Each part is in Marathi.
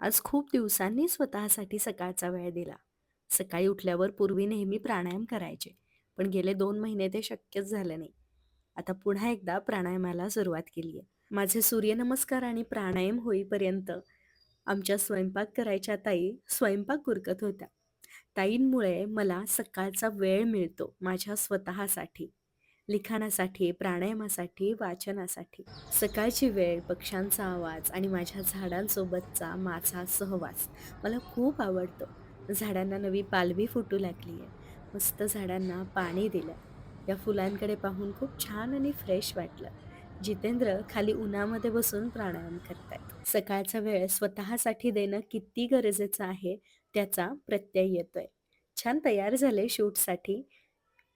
आज खूप दिवसांनी स्वतःसाठी सकाळचा वेळ दिला. सकाळी उठल्यावर पूर्वी नेहमी प्राणायाम करायचे, पण गेले 2 महिने ते शक्यच झालं नाही. आता पुन्हा एकदा प्राणायामाला सुरुवात केली आहे. माझे सूर्यनमस्कार आणि प्राणायाम होईपर्यंत आमच्या स्वयंपाक करायच्या ताई स्वयंपाक उरकत होत्या. ताईंमुळे मला सकाळचा वेळ मिळतो माझ्या स्वतःसाठी, लिखाणासाठी, प्राणायामासाठी, वाचनासाठी. सकाळची वेळ, पक्ष्यांचा आवाज आणि माझ्या झाडांसोबतचा माझा सहवास मला खूप आवडतो. झाडांना नवी पालवी फुटू लागली आहे. मस्त झाडांना पाणी दिलं. या फुलांकडे पाहून खूप छान आणि फ्रेश वाटलं. जितेंद्र खाली उन्हामध्ये बसून प्राणायाम करतायत. सकाळचा वेळ स्वतःसाठी देणं किती गरजेचं आहे त्याचा प्रत्यय येतोय. छान तयार झाले शूटसाठी.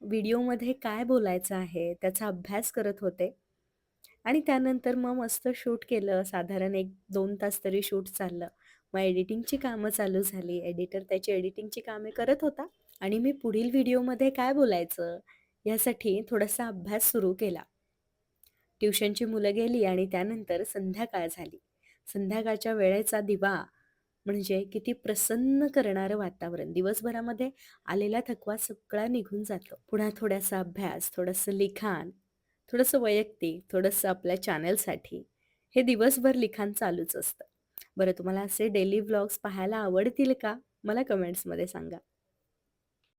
व्हिडिओमध्ये काय बोलायचं आहे त्याचा अभ्यास करत होते आणि त्यानंतर मग मस्त शूट केलं. साधारण 1-2 तास तरी शूट चाललं. मग एडिटिंगची कामं चालू झाली. एडिटर त्याची एडिटिंगची कामे करत होता आणि मी पुढील व्हिडिओमध्ये काय बोलायचं यासाठी थोडासा अभ्यास सुरू केला. ट्युशनची मुलं गेली आणि त्यानंतर संध्याकाळ झाली. संध्याकाळच्या वेळेचा दिवा म्हणजे किती प्रसन्न करणारं वातावरण. दिवसभरामध्ये आलेला थकवा सगळा निघून जातो. पुन्हा थोडासा अभ्यास, थोडंसं लिखाण, थोडंसं वैयक्तिक, थोडंसं आपल्या चॅनलसाठी. हे दिवसभर लिखाण चालूच असतं. बरं तुम्हाला असे डेली व्लॉग्स पाहायला आवडतील का? मला कमेंट्समध्ये सांगा.